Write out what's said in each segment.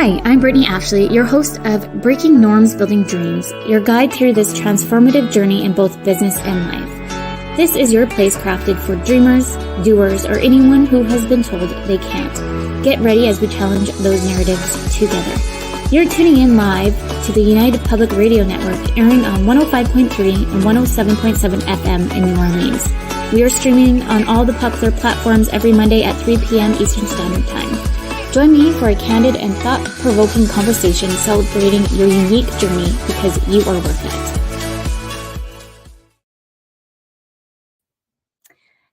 Hi, I'm Brittney Ashley, your host of Breaking Norms, Building Dreams, your guide through this transformative journey in both business and life. This is your place crafted for dreamers, doers, or anyone who has been told they can't. Get ready as we challenge those narratives together. You're tuning in live to the United Public Radio Network, airing on 105.3 and 107.7 FM in New Orleans. We are streaming on all the popular platforms every Monday at 3 p.m. Eastern Standard Time. Join me for a candid and thought-provoking conversation celebrating your unique journey because you are worth it.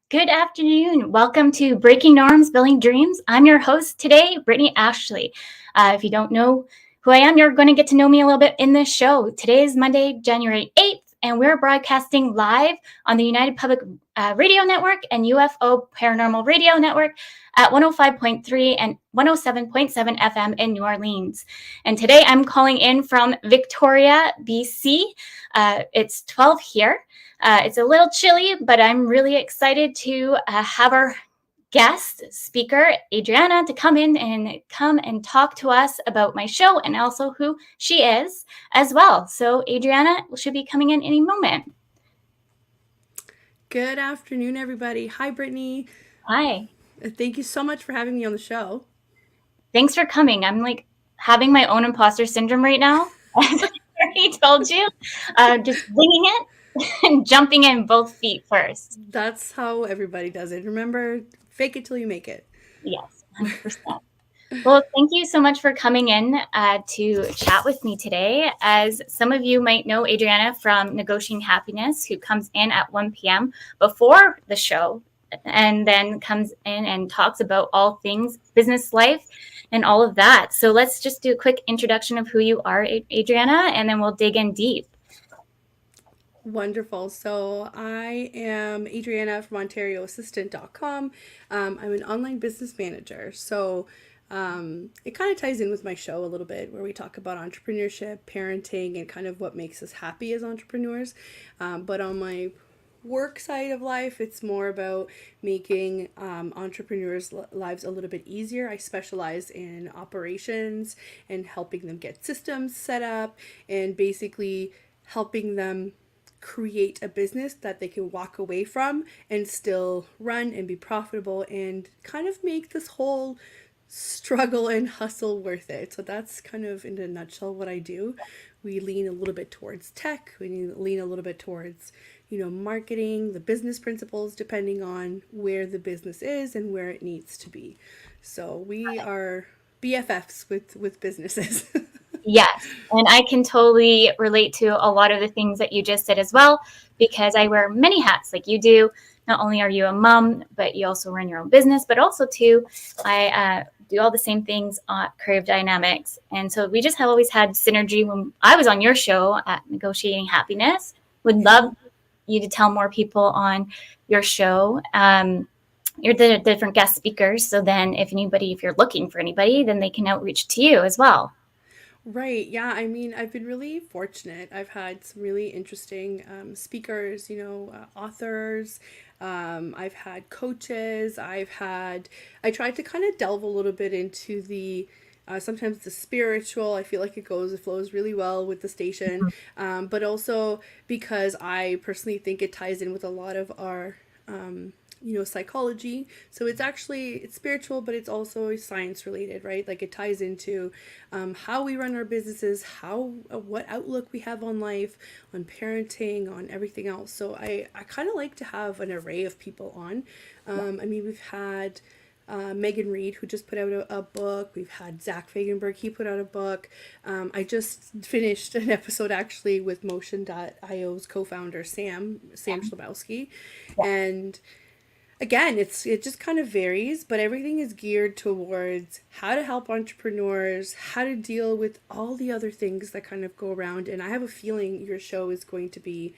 Good afternoon. Welcome to Breaking Norms, Building Dreams. I'm your host today, Brittney Ashley. If you don't know who I am, you're going to get to know me a little bit in this show. Today is Monday, January 8th, and we're broadcasting live on the United Public Radio Network and UFO Paranormal Radio Network at 105.3 and 107.7 FM in New Orleans. And today I'm calling in from Victoria, BC. It's 12 here. It's a little chilly, but I'm really excited to have our guest speaker, Adriana, to come and talk to us about my show and also who she is as well. So Adriana should be coming in any moment. Good afternoon, everybody. Hi, Brittney. Hi. Thank you so much for having me on the show. Thanks for coming. I'm like having my own imposter syndrome right now. As I already told you, just winging it and jumping in both feet first. That's how everybody does it. Remember, fake it till you make it. Yes, 100%. Well, thank you so much for coming in to chat with me today. As some of you might know, Adriana from Negotiating Happiness, who comes in at 1 p.m. before the show and then comes in and talks about all things business life and all of that. So let's just do a quick introduction of who you are, Adriana, and then we'll dig in deep. Wonderful. So I am Adriana from OntarioAssistant.com. I'm an online business manager. So it kind of ties in with my show a little bit, where we talk about entrepreneurship, parenting, and kind of what makes us happy as entrepreneurs. But on my work side of life, it's more about making entrepreneurs' lives a little bit easier. I specialize in operations and helping them get systems set up and basically helping them create a business that they can walk away from and still run and be profitable and kind of make this whole struggle and hustle worth it. So that's kind of in a nutshell what I do. We lean a little bit towards tech. We lean a little bit towards, marketing, the business principles, depending on where the business is and where it needs to be. So we are BFFs with businesses. Yes, and I can totally relate to a lot of the things that you just said as well, because I wear many hats like you do. Not only are you a mom, but you also run your own business, but also too, I do all the same things at Creative Dynamics. And so we just have always had synergy. When I was on your show at Negotiating Happiness, would love you to tell more people on your show. You're the different guest speakers. So then if you're looking for anybody, then they can outreach to you as well. Right. Yeah. I mean, I've been really fortunate. I've had some really interesting speakers, authors. I've had coaches. I tried to kind of delve a little bit into the sometimes the spiritual. I feel like it flows really well with the station. But also because I personally think it ties in with a lot of our psychology. So it's spiritual, but it's also science related, right? Like it ties into how we run our businesses, what outlook we have on life, on parenting, on everything else. So I kind of like to have an array of people on. We've had Megan Reed, who just put out a book. We've had Zach Fagenberg, he put out a book. I just finished an episode actually with Motion.io's co-founder, Sam Schlabowski. And again, it just kind of varies, but everything is geared towards how to help entrepreneurs, how to deal with all the other things that kind of go around. And I have a feeling your show is going to be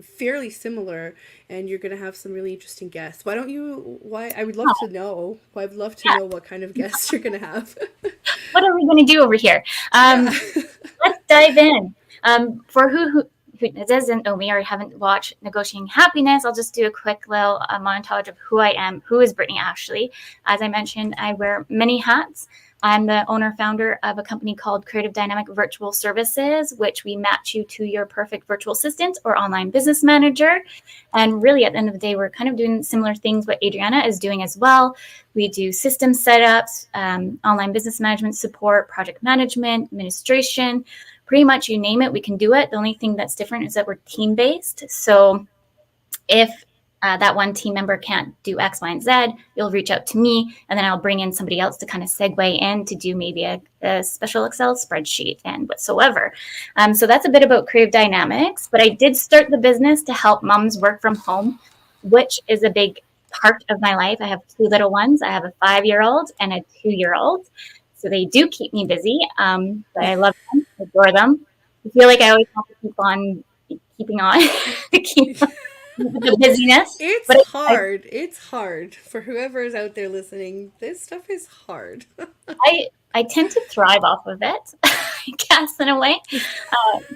fairly similar, and you're going to have some really interesting guests. I would love to know what kind of guests you're going to have. What are we going to do over here? Let's dive in. For who doesn't know me or haven't watched Negotiating Happiness, I'll just do a quick little montage of who I am. Who is Brittney Ashley? As I mentioned, I wear many hats. I'm the owner founder of a company called Creative Dynamic Virtual Services, which we match you to your perfect virtual assistant or online business manager. And really, at the end of the day, we're kind of doing similar things what Adriana is doing as well. We do system setups, online business management support, project management, administration, pretty much you name it, we can do it. The only thing that's different is that we're team-based. So if that one team member can't do X, Y, and Z, you'll reach out to me, and then I'll bring in somebody else to kind of segue in to do maybe a special Excel spreadsheet and whatsoever. So that's a bit about Creative Dynamics, but I did start the business to help moms work from home, which is a big part of my life. I have two little ones. I have a 5-year-old and a 2-year-old. So they do keep me busy, but I love them, adore them. I feel like I always have to keep on keeping on, keep the busyness. It's hard. It's hard for whoever is out there listening. This stuff is hard. I tend to thrive off of it, I guess, in a way.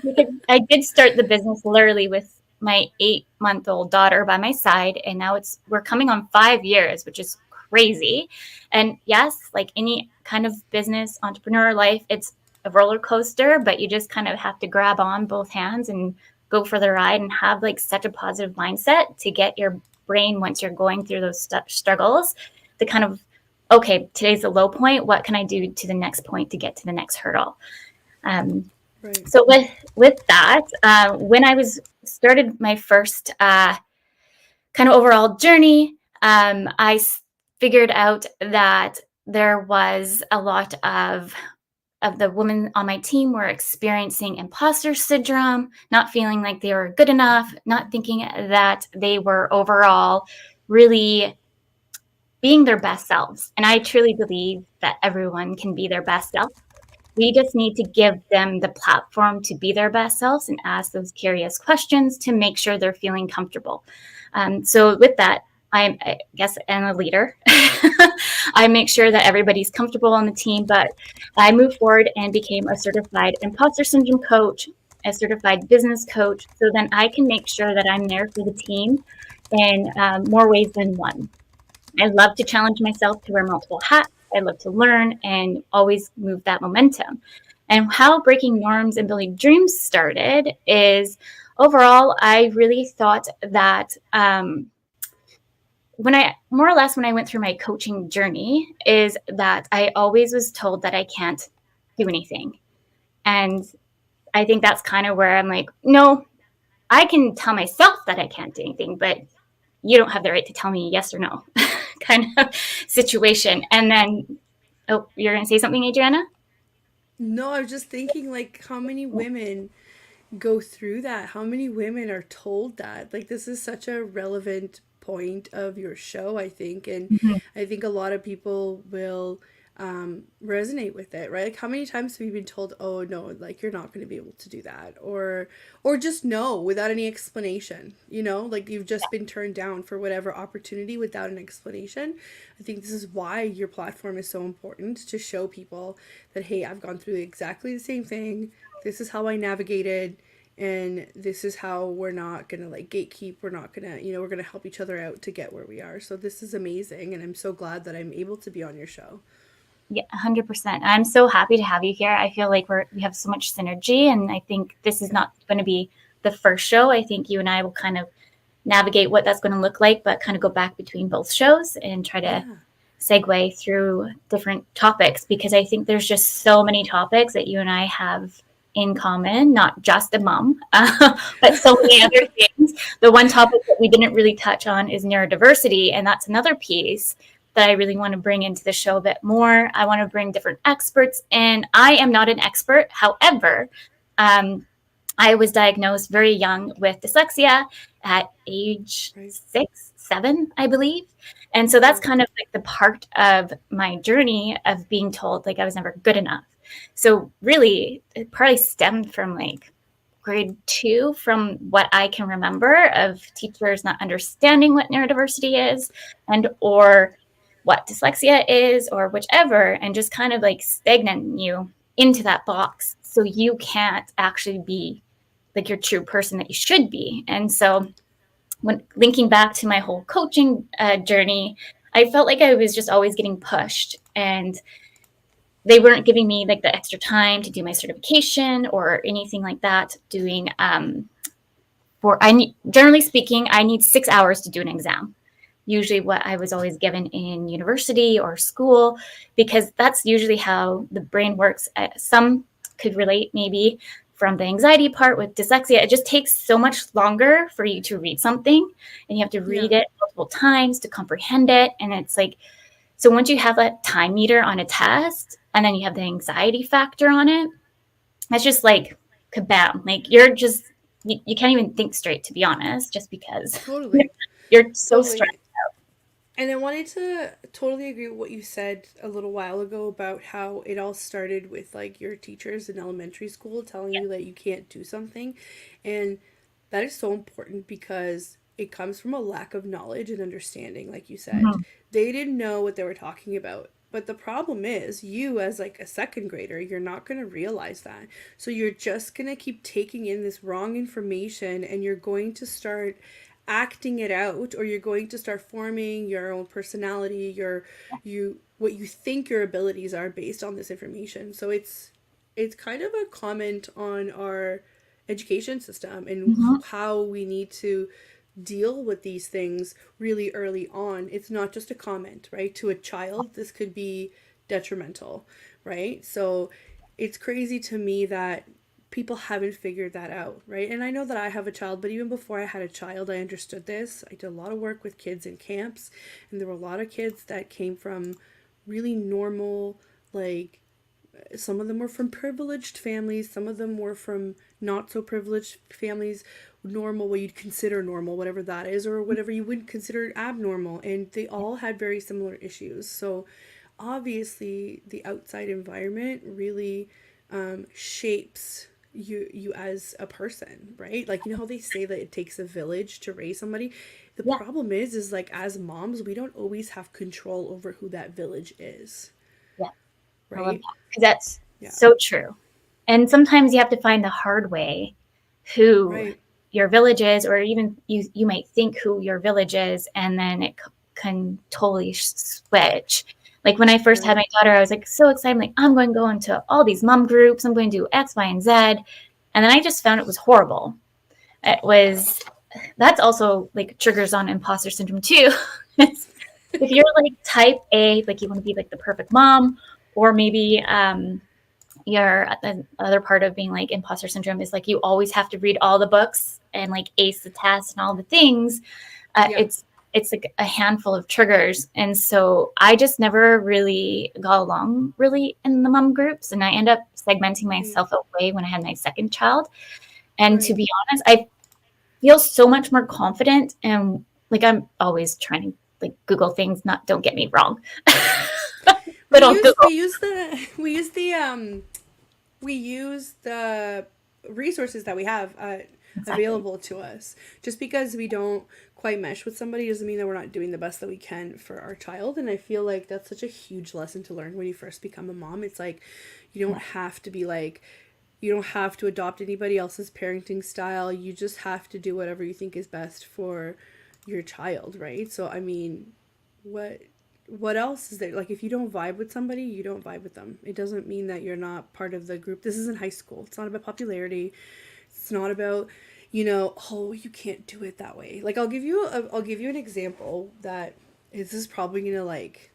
Because I did start the business literally with my 8-month-old daughter by my side, and now we're coming on 5 years, which is crazy. And yes, like any kind of business, entrepreneur life, it's a roller coaster, but you just kind of have to grab on both hands and go for the ride and have like such a positive mindset to get your brain, once you're going through those struggles, to kind of, okay, today's the low point. What can I do to the next point to get to the next hurdle? Right. So with that, when I started my first kind of overall journey, I figured out that there was a lot of the women on my team were experiencing imposter syndrome, not feeling like they were good enough, not thinking that they were overall really being their best selves. And I truly believe that everyone can be their best self. We just need to give them the platform to be their best selves and ask those curious questions to make sure they're feeling comfortable. So with that, I guess I'm a leader. I make sure that everybody's comfortable on the team, but I moved forward and became a certified imposter syndrome coach, a certified business coach, so then I can make sure that I'm there for the team in more ways than one. I love to challenge myself to wear multiple hats. I love to learn and always move that momentum. And how Breaking Norms and Building Dreams started is overall, I really thought that when I went through my coaching journey, is that I always was told that I can't do anything. And I think that's kind of where I'm like, no, I can tell myself that I can't do anything, but you don't have the right to tell me yes or no kind of situation. And then, oh, you're going to say something, Adriana? No, I was just thinking, like, how many women go through that? How many women are told that? Like, this is such a relevant point of your show, I think. And mm-hmm. I think a lot of people will resonate with it, right? Like, how many times have you been told, oh no, like you're not going to be able to do that, or just no, without any explanation, you know, like you've just been turned down for whatever opportunity without an explanation. I think this is why your platform is so important, to show people that, hey, I've gone through exactly the same thing. This is how I navigated, and this is how we're not gonna like gatekeep. We're not gonna, you know, we're gonna help each other out to get where we are. So this is amazing, and I'm so glad that I'm able to be on your show. Yeah, 100%. I'm so happy to have you here. I feel like we have so much synergy, and I think this is not going to be the first show. I think you and I will kind of navigate what that's going to look like, but kind of go back between both shows and try to segue through different topics, because I think there's just so many topics that you and I have in common, not just a mom, but so many other things. The one topic that we didn't really touch on is neurodiversity, and that's another piece that I really want to bring into the show a bit more. I want to bring different experts in. I am not an expert. However, I was diagnosed very young with dyslexia at age 6, 7, I believe. And so that's kind of like the part of my journey of being told like I was never good enough. So really, it probably stemmed from like grade 2, from what I can remember of teachers not understanding what neurodiversity is and or what dyslexia is or whichever, and just kind of like stagnant you into that box so you can't actually be like your true person that you should be. And so when linking back to my whole coaching journey, I felt like I was just always getting pushed. And they weren't giving me like the extra time to do my certification or anything like that. Doing generally speaking, I need 6 hours to do an exam. Usually what I was always given in university or school, because that's usually how the brain works. Some could relate maybe from the anxiety part with dyslexia. It just takes so much longer for you to read something, and you have to read it multiple times to comprehend it. And it's like, so once you have a time meter on a test and then you have the anxiety factor on it, it's just like kabam. Like you can't even think straight, to be honest, just because Totally. you're so stressed. Totally. And I wanted to totally agree with what you said a little while ago about how it all started with like your teachers in elementary school telling Yeah. you that you can't do something. And that is so important because it comes from a lack of knowledge and understanding, like you said. Mm-hmm. They didn't know what they were talking about. But the problem is, you as like a second grader, you're not going to realize that. So you're just going to keep taking in this wrong information and you're going to start acting it out, or you're going to start forming your own personality, what you think your abilities are based on this information. So it's kind of a comment on our education system and Mm-hmm. how we need to deal with these things really early on. It's not just a comment, right? To a child, this could be detrimental, right? So it's crazy to me that people haven't figured that out, right? And I know that I have a child, but even before I had a child, I understood this. I did a lot of work with kids in camps, and there were a lot of kids that came from really normal, like, some of them were from privileged families, some of them were from not so privileged families, normal, what you'd consider normal, whatever that is, or whatever you would consider abnormal, and they all had very similar issues. So obviously the outside environment really shapes you as a person, right? Like, you know how they say that it takes a village to raise somebody. The Yeah. problem is like, as moms, we don't always have control over who that village is, Yeah. I love right? that, because that's Yeah. so true. And sometimes you have to find the hard way who Right. your village is, or even you might think who your village is, and then it can totally switch. Like when I first had Right. my daughter, I was like so excited. I'm like, I'm going to go into all these mom groups. I'm going to do X, Y, and Z. And then I just found it was horrible. It was, that's also like triggers on imposter syndrome too. If you're like type A, like you want to be like the perfect mom, or maybe your the other part of being like imposter syndrome is like you always have to read all the books and like ace the test and all the things. Yeah. It's like a handful of triggers, and so I just never really got along really in the mom groups, and I end up segmenting Right. myself away when I had my second child. And to Right. be honest, I feel so much more confident, and like I'm always trying to like Google things. Not don't get me wrong, We but I'll use we Google. use the we use the we use the resources that we have Exactly. available to us. Just because we don't quite mesh with somebody doesn't mean that we're not doing the best that we can for our child. And I feel like that's such a huge lesson to learn when you first become a mom. It's like you don't Yeah. have to be like, you don't have to adopt anybody else's parenting style. You just have to do whatever you think is best for your child, right? So I mean, what what else is there? Like, if you don't vibe with somebody, you don't vibe with them. It doesn't mean that you're not part of the group. This isn't high school. It's not about popularity. It's not about, oh, you can't do it that way. Like, I'll give you an example that this is probably gonna, like,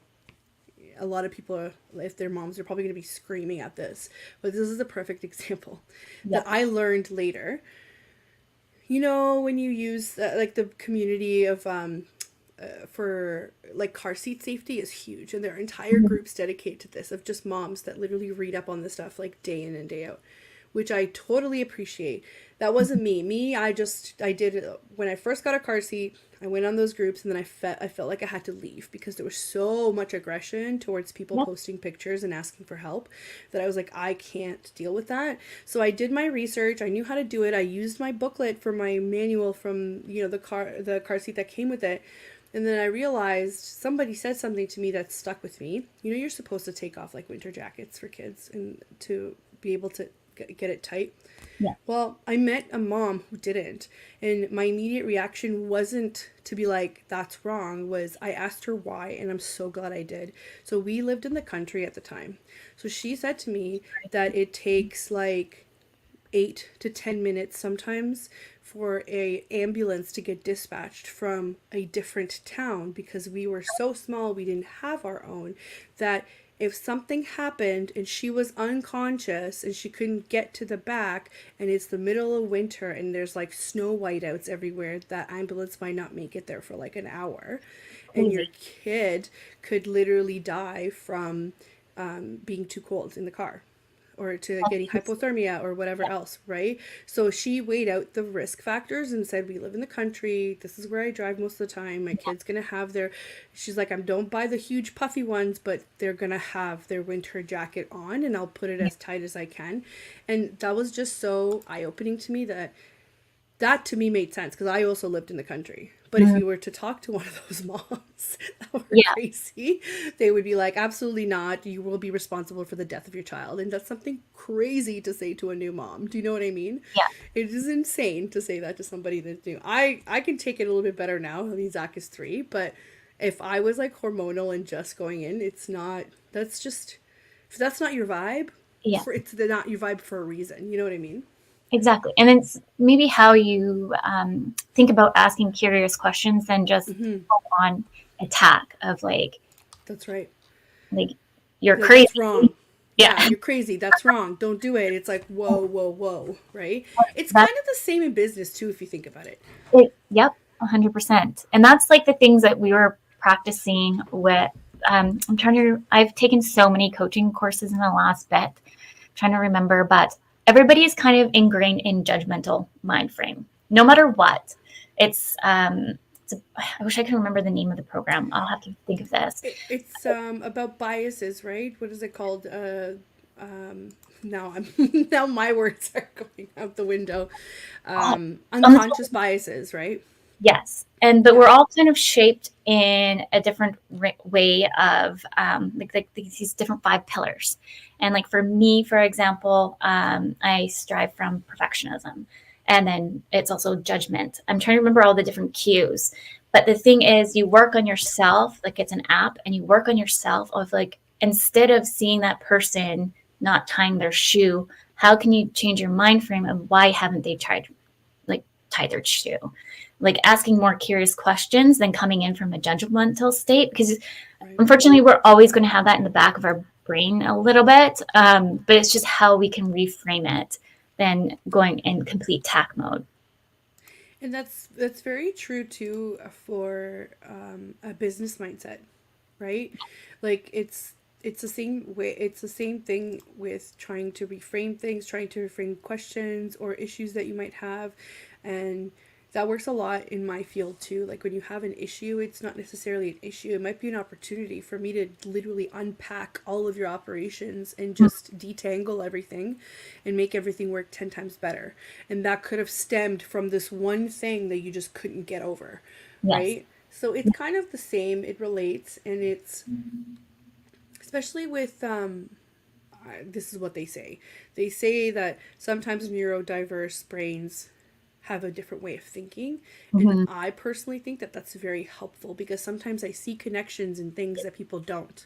a lot of people are, if they're moms, they're probably gonna be screaming at this. But this is a perfect example Yeah. that I learned later. When you use like the community of for like car seat safety is huge, and there are entire Mhm. groups dedicated to this, of just moms that literally read up on this stuff like day in and day out, which I totally appreciate. That wasn't me. I did it when I first got a car seat. I went on those groups, and then I felt like I had to leave because there was so much aggression towards people Yeah. posting pictures and asking for help that I was like, I can't deal with that. So I did my research. I knew how to do it. I used my booklet for my manual from, the car seat that came with it. And then I realized somebody said something to me that stuck with me. You're supposed to take off like winter jackets for kids and to be able to get it tight. Yeah. Well, I met a mom who didn't, and my immediate reaction wasn't to be like, that's wrong, was I asked her why, and I'm so glad I did. So we lived in the country at the time. So she said to me that it takes like 8 to 10 minutes sometimes for a ambulance to get dispatched from a different town, because we were so small, we didn't have our own, that if something happened and she was unconscious and she couldn't get to the back, and it's the middle of winter and there's like snow whiteouts everywhere, that ambulance might not make it there for like an hour, and your kid could literally die from being too cold in the car, or to getting hypothermia or whatever else, right? So she weighed out the risk factors and said, we live in the country. This is where I drive most of the time. My kid's going to have their, she's like, I don't buy the huge puffy ones, but they're going to have their winter jacket on, and I'll put it as tight as I can. And that was just so eye-opening to me, that to me made sense, because I also lived in the country. But if you were to talk to one of those moms that were crazy, they would be like, absolutely not. You will be responsible for the death of your child. And that's something crazy to say to a new mom. Do you know what I mean? Yeah. It is insane to say that to somebody that's new. I can take it a little bit better now. I mean, Zach is 3. But if I was like hormonal and just going in, it's not, that's just, if that's not your vibe, it's not your vibe for a reason. You know what I mean? Exactly. And it's maybe how you think about asking curious questions than just full on attack of like, that's right. Like, you're like, crazy. That's wrong. Yeah. You're crazy. That's wrong. Don't do it. It's like, whoa, right? It's kind of the same in business too, if you think about it. Yep, 100%. And that's like the things that we were practicing with. I've taken so many coaching courses in the last bit. I'm trying to remember, but everybody is kind of ingrained in judgmental mind frame, no matter what. I wish I could remember the name of the program. I'll have to think of this. It's about biases, right? What is it called? Now now my words are going out the window. Unconscious biases, right? Yes. But we're all kind of shaped in a different way of like these different 5 pillars. And like for me, for example, I strive from perfectionism. And then it's also judgment. I'm trying to remember all the different cues. But the thing is, you work on yourself, like it's an app, and you work on yourself of like, instead of seeing that person not tying their shoe, how can you change your mind frame of why haven't they tie their shoe? Like asking more curious questions than coming in from a judgmental state, because unfortunately we're always going to have that in the back of our brain a little bit, but it's just how we can reframe it than going in complete attack mode. And that's very true too for a business mindset, right? Like it's the same way. It's the same thing with trying to reframe things, trying to reframe questions or issues that you might have, and that works a lot in my field too. Like when you have an issue, it's not necessarily an issue. It might be an opportunity for me to literally unpack all of your operations and just detangle everything and make everything work 10 times better. And that could have stemmed from this one thing that you just couldn't get over, right? So it's kind of the same. It relates, and it's especially with this is what they say. They say that sometimes neurodiverse brains have a different way of thinking, and I personally think that that's very helpful, because sometimes I see connections in things that people don't.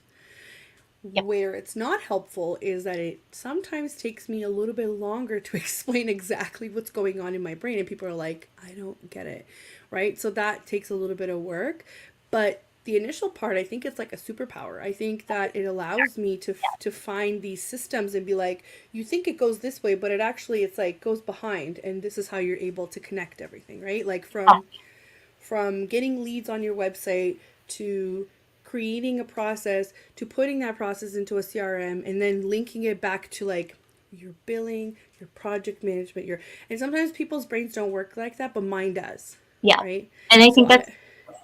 Where it's not helpful is that it sometimes takes me a little bit longer to explain exactly what's going on in my brain, and people are like, I don't get it, right? So that takes a little bit of work, but the initial part, I think it's like a superpower. I think that it allows me to find these systems and be like, you think it goes this way, but it's like goes behind, and this is how you're able to connect everything, right? Like from getting leads on your website to creating a process to putting that process into a CRM, and then linking it back to like your billing, your project management, and sometimes people's brains don't work like that, but mine does. Yeah. Right. And I think that's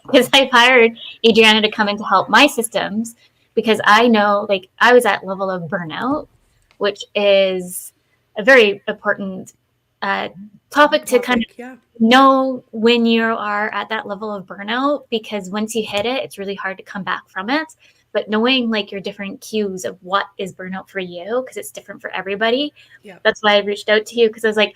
because I've hired Adriana to come in to help my systems, because I know, like, I was at level of burnout, which is a very important topic to kind of know when you are at that level of burnout, because once you hit it, it's really hard to come back from it. but knowing like your different cues of what is burnout for you, because it's different for everybody. Yeah. That's why I reached out to you, because I was like,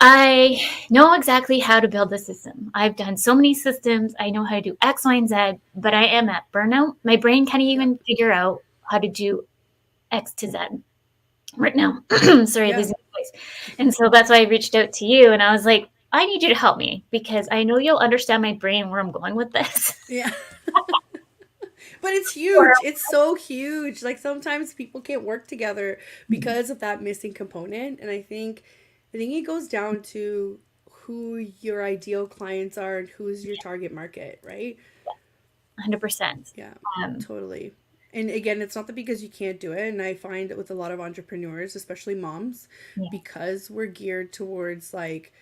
I know exactly how to build a system. I've done so many systems. I know how to do X, Y, and Z, but I am at burnout. My brain can't even figure out how to do X to Z right now. Sorry, losing my voice. And so that's why I reached out to you, and I was like, I need you to help me, because I know you'll understand my brain where I'm going with this. Yeah. But it's huge. It's so huge. Like sometimes people can't work together because of that missing component. And I think it goes down to who your ideal clients are and who's your target market, right? 100%. Yeah, totally. And again, it's not that because you can't do it. And I find that with a lot of entrepreneurs, especially moms, Yeah. because we're geared towards like,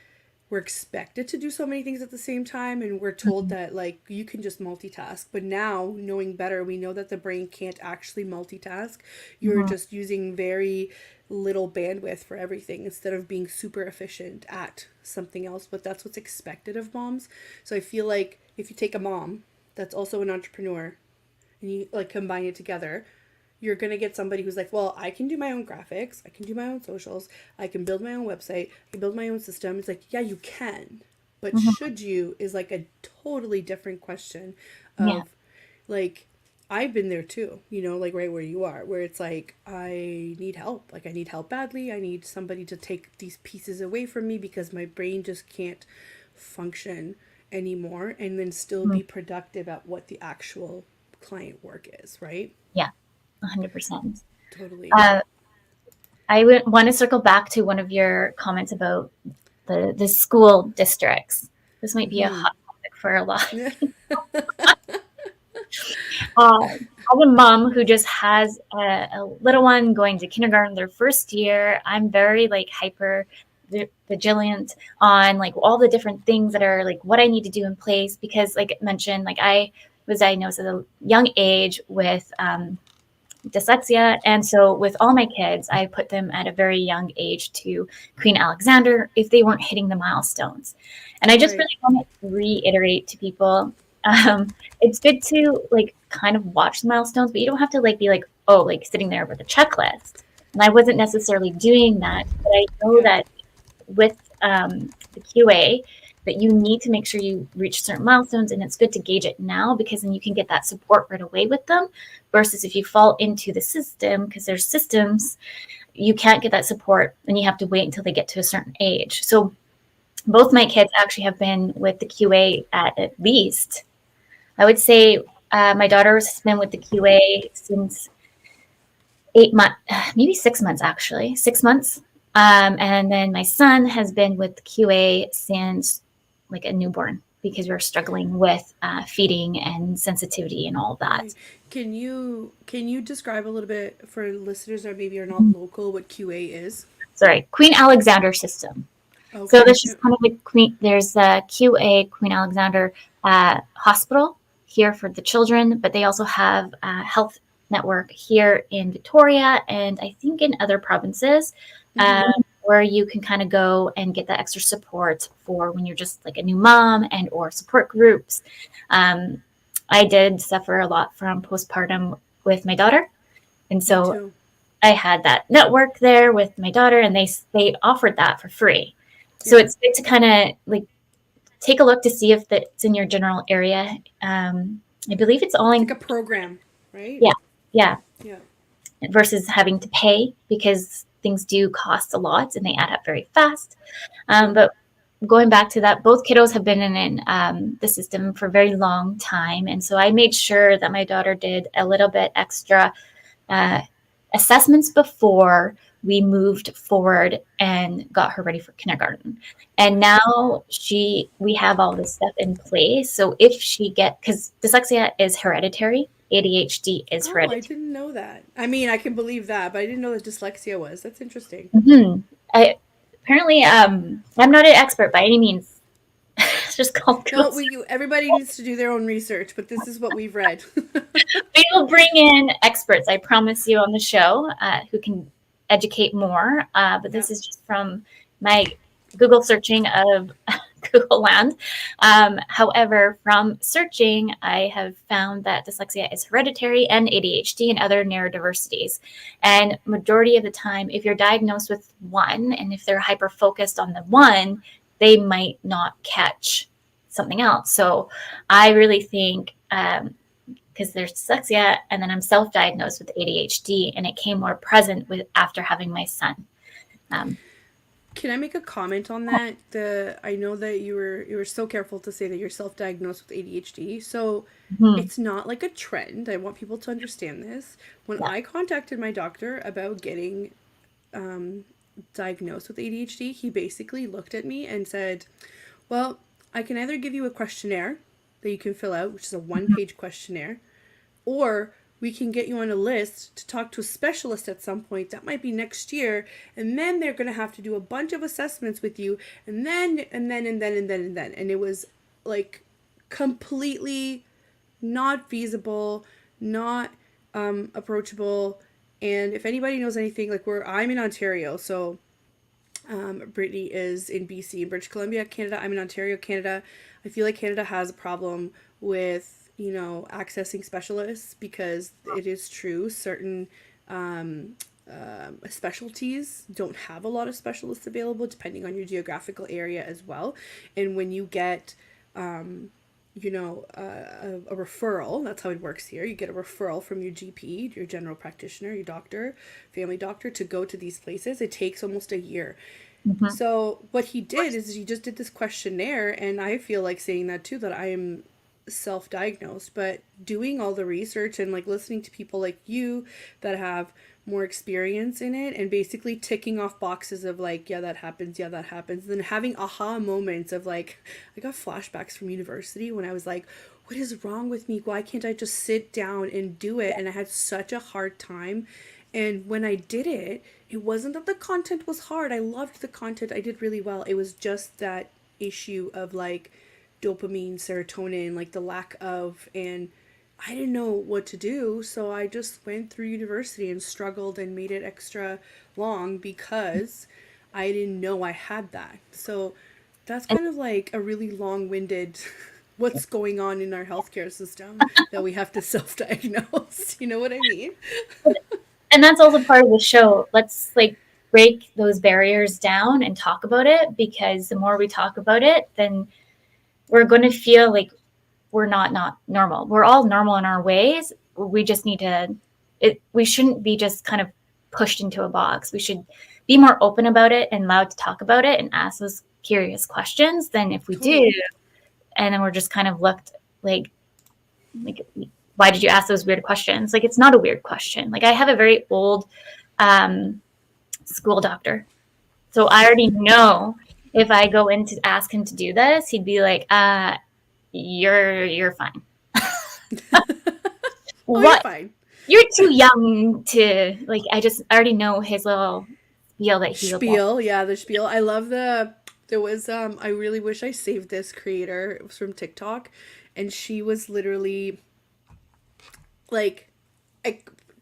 we're expected to do so many things at the same time, and we're told that like you can just multitask. But now, knowing better, we know that the brain can't actually multitask. You're just using very little bandwidth for everything instead of being super efficient at something else. But that's what's expected of moms. So I feel like if you take a mom that's also an entrepreneur and you like combine it together, you're going to get somebody who's like, well, I can do my own graphics, I can do my own socials, I can build my own website, I can build my own system. It's like, yeah, you can, but should you is like a totally different question of Yeah. like, I've been there too, like right where you are, where it's like, I need help. Like, I need help badly. I need somebody to take these pieces away from me because my brain just can't function anymore and then still be productive at what the actual client work is, right? Yeah. 100%. Totally. I would want to circle back to one of your comments about the school districts. This might be a hot topic for a lot. As a mom who just has a little one going to kindergarten their first year, I'm very like hyper vigilant on like all the different things that are like what I need to do in place, because like I mentioned, like I was diagnosed at a young age with dyslexia. And so with all my kids, I put them at a very young age to Queen Alexander if they weren't hitting the milestones. And I just really want to reiterate to people, it's good to like kind of watch the milestones, but you don't have to like be like, oh, like sitting there with a checklist. And I wasn't necessarily doing that, but I know that with the QA, that you need to make sure you reach certain milestones, and it's good to gauge it now, because then you can get that support right away with them, versus if you fall into the system, because there's systems, you can't get that support and you have to wait until they get to a certain age. So both my kids actually have been with the QA at least, I would say my daughter has been with the QA since 8 months, maybe 6 months, actually, 6 months. And then my son has been with the QA since like a newborn, because we're struggling with feeding and sensitivity and all that. Right. Can you describe a little bit for listeners that maybe are not local what QA is? Sorry, Queen Alexander system. Okay. So there's just kind of like there's a QA, Queen Alexander Hospital here for the children, but they also have a health network here in Victoria and I think in other provinces. Where you can kind of go and get that extra support for when you're just like a new mom, and or support groups. I did suffer a lot from postpartum with my daughter. And so I had that network there with my daughter, and they offered that for free. So it's good to kind of like take a look to see if that's in your general area. I believe it's all like a program, right? Yeah. Versus having to pay, because things do cost a lot and they add up very fast. But going back to that, both kiddos have been in the system for a very long time. And so I made sure that my daughter did a little bit extra assessments before we moved forward and got her ready for kindergarten. And now we have all this stuff in place. So if because dyslexia is hereditary, ADHD is hereditary. I didn't know that. I mean, I can believe that, but I didn't know that dyslexia was. That's interesting. Apparently, I'm not an expert by any means. It's just called. No, everybody needs to do their own research, but this is what we've read. We will bring in experts, I promise you, on the show who can educate more. But this is just from my Google searching of Google land. However, from searching, I have found that dyslexia is hereditary and ADHD and other neurodiversities. And majority of the time, if you're diagnosed with one, and if they're hyper-focused on the one, they might not catch something else. So I really think, because there's dyslexia, and then I'm self-diagnosed with ADHD, and it came more present after having my son. Can I make a comment on that? I know that you were so careful to say that you're self-diagnosed with ADHD. So it's not like a trend. I want people to understand this. When I contacted my doctor about getting diagnosed with ADHD, he basically looked at me and said, well, I can either give you a questionnaire that you can fill out, which is a one-page questionnaire, or we can get you on a list to talk to a specialist at some point. That might be next year. And then they're going to have to do a bunch of assessments with you. And then. And it was like completely not feasible, not approachable. And if anybody knows anything, like I'm in Ontario. So Brittney is in BC, British Columbia, Canada. I'm in Ontario, Canada. I feel like Canada has a problem with accessing specialists, because it is true certain specialties don't have a lot of specialists available, depending on your geographical area as well. And when you get a referral, that's how it works here. You get a referral from your GP, your general practitioner, your doctor, family doctor, to go to these places. It takes almost a year. So what he did is he just did this questionnaire, and I feel like saying that too, that I am self-diagnosed, but doing all the research and like listening to people like you that have more experience in it, and basically ticking off boxes of like, yeah, that happens, and then having aha moments of like, I got flashbacks from university when I was like, what is wrong with me? Why can't I just sit down and do it? And I had such a hard time. And when I did it, it wasn't that the content was hard. I loved the content. I did really well. It was just that issue of like dopamine, serotonin, like the lack of, and I didn't know what to do. So I just went through university and struggled and made it extra long because I didn't know I had that. So that's kind of like a really long-winded what's going on in our healthcare system that we have to self-diagnose. You know what I mean? And that's also part of the show. Let's like break those barriers down and talk about it, because the more we talk about it, then we're going to feel like we're not normal. We're all normal in our ways. We just need to, we shouldn't be just kind of pushed into a box. We should be more open about it and allowed to talk about it and ask those curious questions than if we do. And then we're just kind of looked like, why did you ask those weird questions? Like, it's not a weird question. Like, I have a very old school doctor. So I already know if I go in to ask him to do this, he'd be like, you're fine. What? You're fine. You're too young to, like, I already know his little spiel that he Spiel, yeah, the spiel. I love there was, I really wish I saved this creator. It was from TikTok. And she was literally like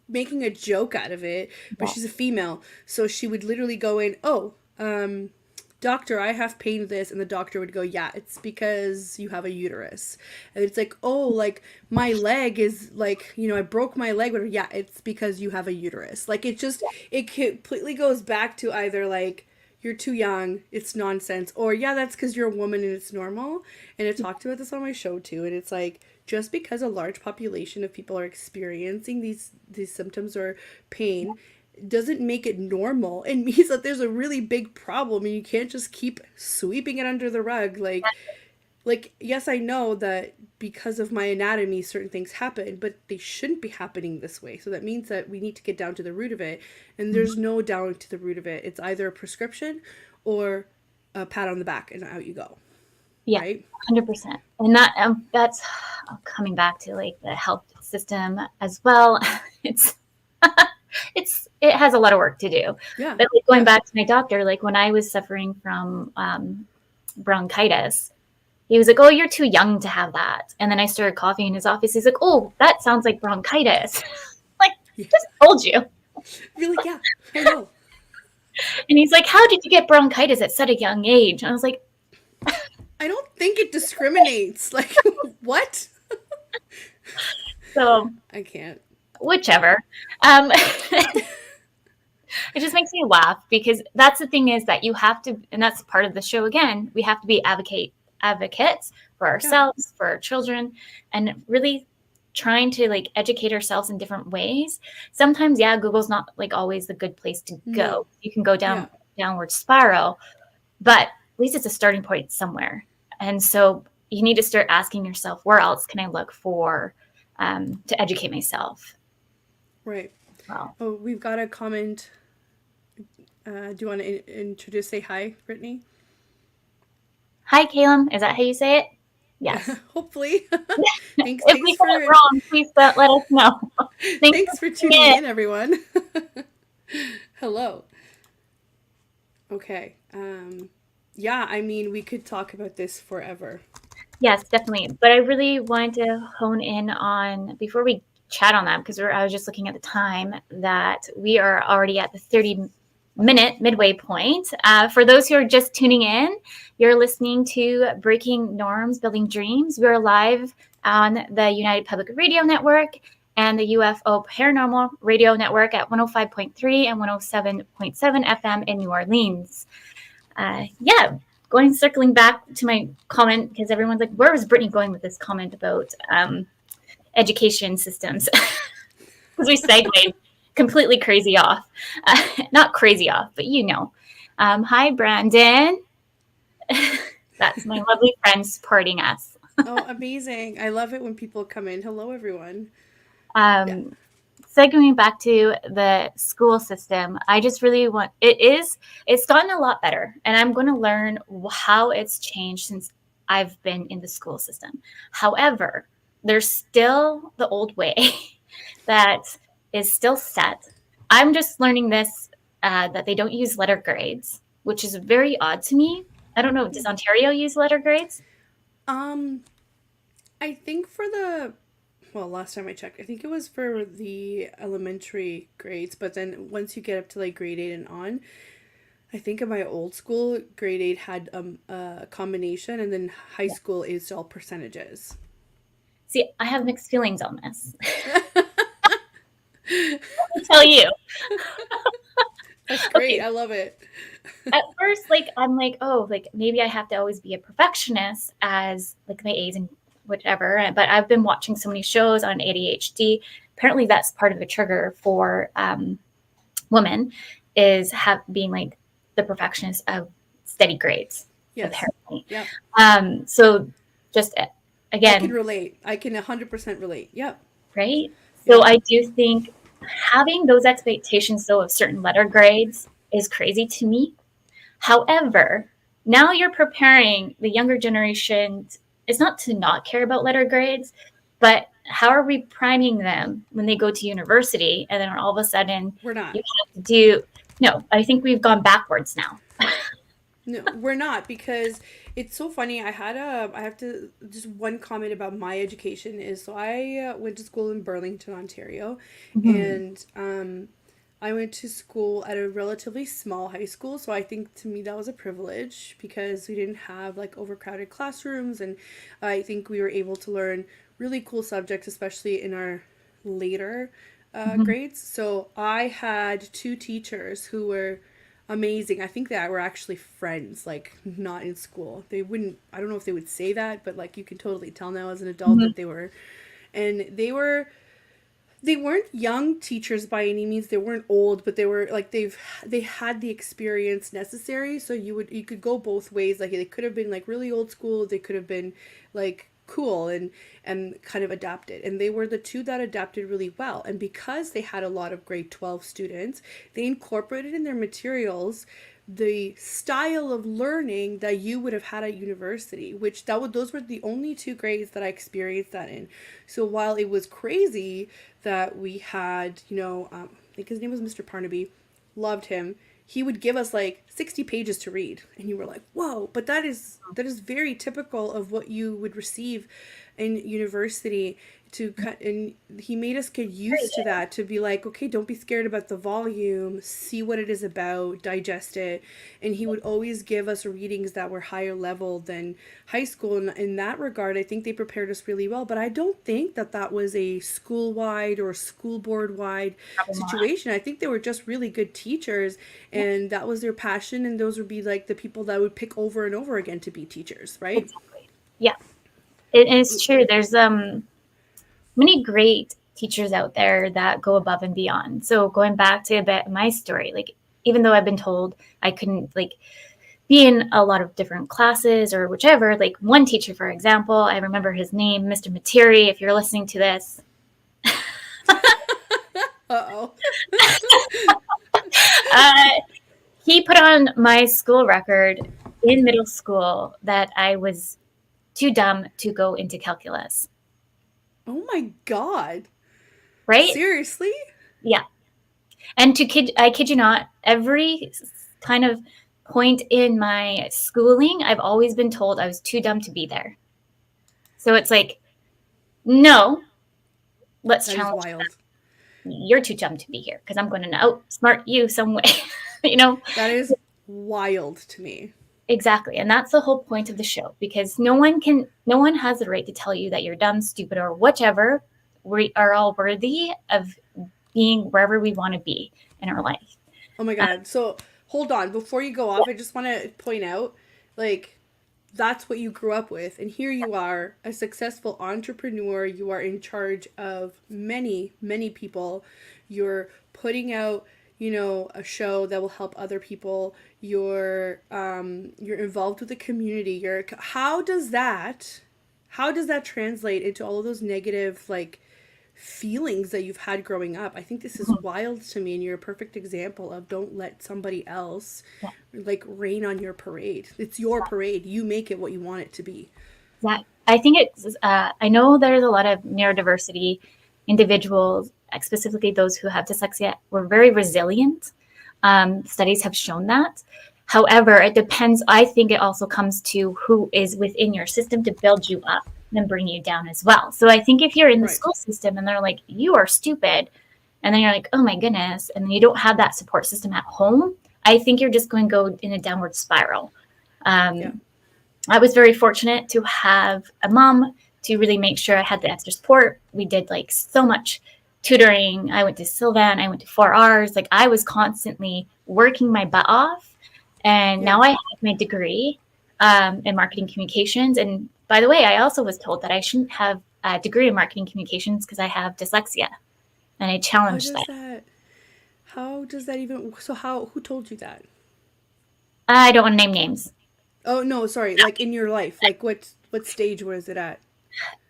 making a joke out of it, but she's a female, so she would literally go in, doctor, I have pain with this, and the doctor would go, yeah, it's because you have a uterus. And it's like, oh, like my leg is like, I broke my leg, but yeah, it's because you have a uterus. Like it completely goes back to either like, you're too young, it's nonsense, or yeah, that's because you're a woman and it's normal. And I talked about this on my show too, and it's like, just because a large population of people are experiencing these symptoms or pain doesn't make it normal. It means that there's a really big problem, and you can't just keep sweeping it under the rug. Like yes, I know that because of my anatomy certain things happen, but they shouldn't be happening this way. So that means that we need to get down to the root of it, and there's no down to the root of it. It's either a prescription or a pat on the back and out you go. Yeah, right? 100%. And that's coming back to like the health system as well. It has a lot of work to do. Yeah. But like going back to my doctor, like when I was suffering from bronchitis, he was like, oh, you're too young to have that. And then I started coughing in his office. He's like, oh, that sounds like bronchitis. Like, just told you. You're like, yeah, I know. And he's like, how did you get bronchitis at such a young age? And I was like, I don't think it discriminates. Like, what? So I can't. whichever. It just makes me laugh because that's the thing is that you have to, and that's part of the show again, we have to be advocates for Yeah. ourselves, for our children, and really trying to like educate ourselves in different ways. Sometimes, yeah, Google's not like always the good place to No. go. You can go Yeah. downward spiral, but at least it's a starting point somewhere. And so you need to start asking yourself, where else can I look for to educate myself? Right. Well, Oh, we've got a comment. Do you want to introduce, say hi, Brittney? hi, Caleb. Is that how you say it? Yes. Hopefully. thanks. If we Thanks get it for wrong, please let us know. Thanks thanks for for tuning tuning in. in, everyone. Hello. Okay. Yeah. I mean, we could talk about this forever. Yes, definitely. But I really wanted to hone in on, before we chat on that, because I was just looking at the time, that we are already at the 30-minute midway point. For those who are just tuning in, you're listening to Breaking Norms, Building Dreams. We're live on the United Public Radio Network and the UFO Paranormal Radio Network at 105.3 and 107.7 FM in New Orleans. Yeah, circling back to my comment, because everyone's like, where was Brittney going with this comment about education systems? Because we segued completely crazy off. Not crazy off, but you know. Hi, Brandon. That's my lovely friend supporting us. Oh, amazing. I love it when people come in. Hello, everyone. Yeah. Um, Segueing back to the school system, I just really want it's gotten a lot better, and I'm going to learn how it's changed since I've been in the school system. However, there's still the old way that is still set. I'm just learning this that they don't use letter grades, which is very odd to me. I don't know. Does Ontario use letter grades? Um, I think for the well, last time I checked, I think it was for the elementary grades, but then once you get up to like grade 8 and on, I think in my old school, grade 8 had a combination, and then high school is all percentages. See, I have mixed feelings on this. Let me tell you. That's great. Okay, I love it. at first, like I'm like, oh, like maybe I have to always be a perfectionist as like my A's and whatever. But I've been watching so many shows on ADHD. Apparently, that's part of the trigger for women is being like the perfectionist of steady grades. Yes. Apparently, Yep. so just I can again, relate. I can 100% relate. Yep. right? So Yep. I do think having those expectations though of certain letter grades is crazy to me. However, now you're preparing the younger generation. It's not to not care about letter grades, but how are we priming them when they go to university and then all of a sudden We're not. you have to do? No, I think we've gone backwards now. No, we're not, because it's so funny. I have to, just one comment about my education is, so I went to school in Burlington, Ontario, Mhm. and I went to school at a relatively small high school. So I think to me that was a privilege because we didn't have like overcrowded classrooms, and I think we were able to learn really cool subjects, especially in our later Mhm. grades. So I had two teachers who were amazing. I think that we're actually friends, like not in school. They wouldn't, I don't know if they would say that, but like you can totally tell now as an adult Mhm. that they were. And they weren't young teachers by any means. They weren't old, but they were like they had the experience necessary. So you could go both ways. Like they could have been like really old school. They could have been like cool and kind of adapted. And they were the two that adapted really well. And because they had a lot of grade 12 students, they incorporated in their materials the style of learning that you would have had at university, which those were the only two grades that I experienced that in. So while it was crazy that we had, I think his name was Mr. Parnaby, loved him. He would give us like 60 pages to read, and you were like, whoa. But that is very typical of what you would receive in university. To cut, and he made us get used to that, to be like, okay, don't be scared about the volume, see what it is about, digest it. And he would always give us readings that were higher level than high school. And in that regard, I think they prepared us really well. But I don't think that that was a school wide or school board wide situation. I think they were just really good teachers, and that was their passion, and those would be like the people that would pick over and over again to be teachers, right? Exactly. Yeah, it's true. There's many great teachers out there that go above and beyond. So going back to a bit of my story, like, even though I've been told I couldn't like be in a lot of different classes or whichever, like one teacher, for example, I remember his name, Mr. Materi, if you're listening to this. Uh-oh. He put on my school record in middle school that I was too dumb to go into calculus. Oh my God. Right? Seriously? Yeah. And I kid you not, every kind of point in my schooling, I've always been told I was too dumb to be there. So it's like, no, let's challenge that. You're too dumb to be here because I'm going to outsmart you some way. That is wild to me. Exactly. And that's the whole point of the show, because no one has the right to tell you that you're dumb, stupid, or whichever. We are all worthy of being wherever we want to be in our life. Oh my God. So hold on. Before you go off, I just want to point out, like, that's what you grew up with. And here you are, a successful entrepreneur. You are in charge of many, many people. You're putting out, a show that will help other people. You're involved with the community. How does that translate into all of those negative, like, feelings that you've had growing up? I think this is wild to me, and you're a perfect example of don't let somebody else like rain on your parade. It's your parade. You make it what you want it to be. Yeah, I think it's I know there's a lot of neurodiversity individuals, specifically those who have dyslexia, were very resilient. Studies have shown that. However, it depends. I think it also comes to who is within your system to build you up and bring you down as well. So I think if you're in the school system and they're like, you are stupid, and then you're like, oh my goodness, and then you don't have that support system at home, I think you're just going to go in a downward spiral. I was very fortunate to have a mom to really make sure I had the extra support. We did like so much tutoring. I went to Sylvan, I went to 4Rs. Like, I was constantly working my butt off. And now I have my degree in marketing communications. And by the way, I also was told that I shouldn't have a degree in marketing communications because I have dyslexia. And I challenged that. How does that even, who told you that? I don't want to name names. Oh, no, sorry. Like, in your life, like what stage was it at?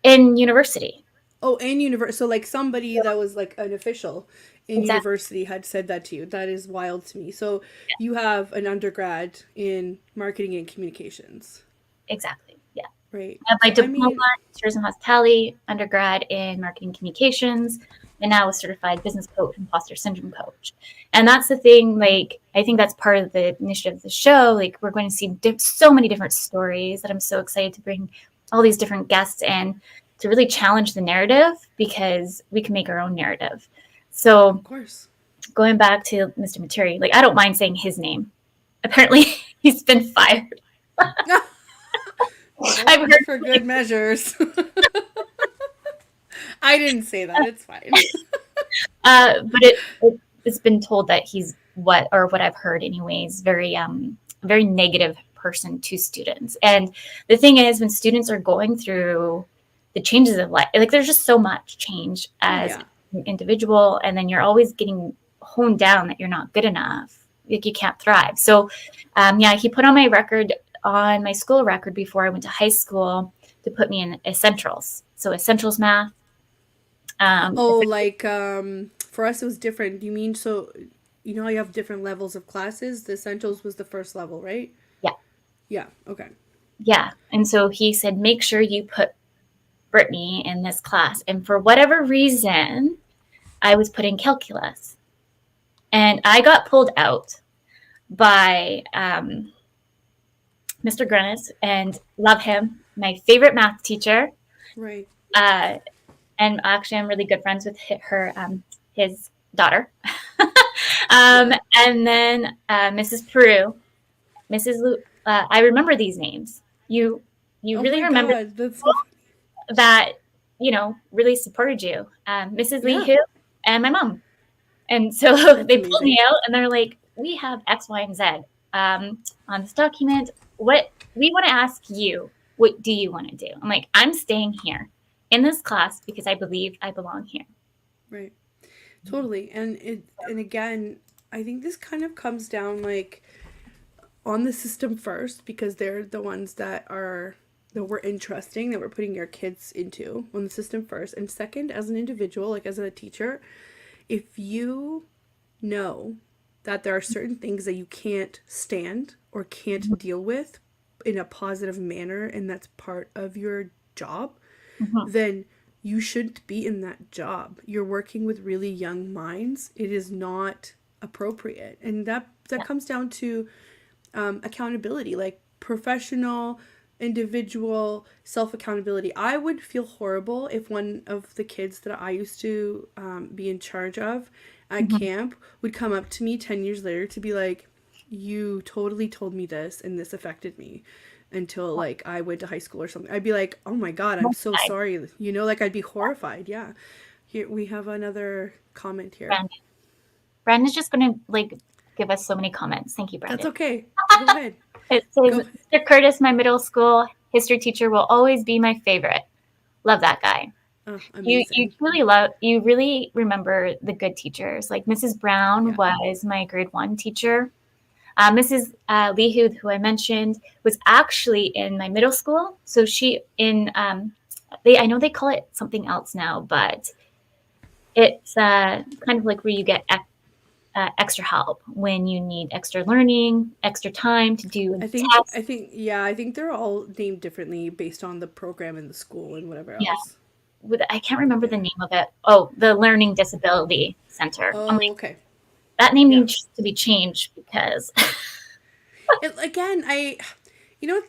In university. Oh, in university. So like somebody that was like an official in university had said that to you. That is wild to me. So you have an undergrad in marketing and communications. Exactly. Yeah. Right. I have my diploma in tourism hospitality, undergrad in marketing communications, and now a certified business coach and imposter syndrome coach. And that's the thing, like, I think that's part of the initiative of the show. Like, we're going to see so many different stories that I'm so excited to bring all these different guests in to really challenge the narrative, because we can make our own narrative. So, of course, going back to Mr. Materi, like, I don't mind saying his name. Apparently, he's been fired. I've heard for good measures. I didn't say that. It's fine. But it's been told that he's what I've heard anyways, very very negative person to students. And the thing is, when students are going through the changes of life, like, there's just so much change as an individual, and then you're always getting honed down that you're not good enough, like you can't thrive. So he put on my school record before I went to high school to put me in essentials. So essentials math. For us it was different. You mean, so you have different levels of classes? The essentials was the first level, right? Yeah. Okay. Yeah. And so he said, make sure you put Brittney in this class. And for whatever reason, I was put in calculus. And I got pulled out. by Mr. Grennis, and love him. My favorite math teacher. Right. Uh, and actually, I'm really good friends with his daughter. Yeah. And then Mrs. Peru, Mrs. I remember these names. You Oh really my remember God, that's so funny. that, really supported you. Mrs. Lee Yeah, Hu and my mom. And so that's they pulled me amazing. out and they're like, we have X, Y, and Z on this document. What we want to ask you, what do you want to do? I'm like, I'm staying here in this class because I believe I belong here. Right. Totally. And again, I think this kind of comes down like on the system first because they're the ones that we're interesting that we're putting your kids into on the system first. And second, as an individual, like as a teacher, if you know that there are certain things that you can't stand or can't deal with in a positive manner and that's part of your job, Mm-hmm. then you shouldn't be in that job. You're working with really young minds. It is not appropriate. And that Yeah. comes down to accountability, like professional, individual self accountability. I would feel horrible if one of the kids that I used to be in charge of at Mm-hmm. camp would come up to me 10 years later to be like, you totally told me this and this affected me until like I went to high school or something. I'd be like, oh my God, I'm so sorry. Like I'd be horrified. Yeah. Here we have another comment here. Brandon. Brandon's just going to give us so many comments. Thank you, That's Brandon. okay. Go ahead. It says, Go ahead. Mr. Curtis, my middle school history teacher, will always be my favorite. Love that guy. Oh, You amazing. you really remember the good teachers. Like Mrs. Brown Yeah. was my grade 1 teacher. Mrs. Lee, who I mentioned, was actually in my middle school. So she in I know they call it something else now, but it's kind of like where you get extra help when you need extra learning, extra time to do tests. I think they're all named differently based on the program in the school and whatever Yeah, else. I can't remember the Yeah. name of it. Oh, the Learning Disability Center. I'm Oh, like, okay. that name Yeah. needs to be changed because And again,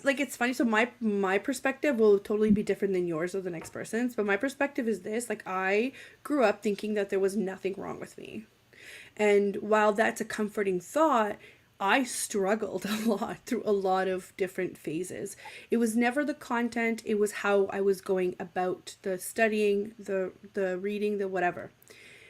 like it's funny. So my perspective will totally be different than yours or the next person's. But my perspective is this: like I grew up thinking that there was nothing wrong with me. And while that's a comforting thought, I struggled a lot through a lot of different phases. It was never the content, it was how I was going about the studying, the reading, the whatever.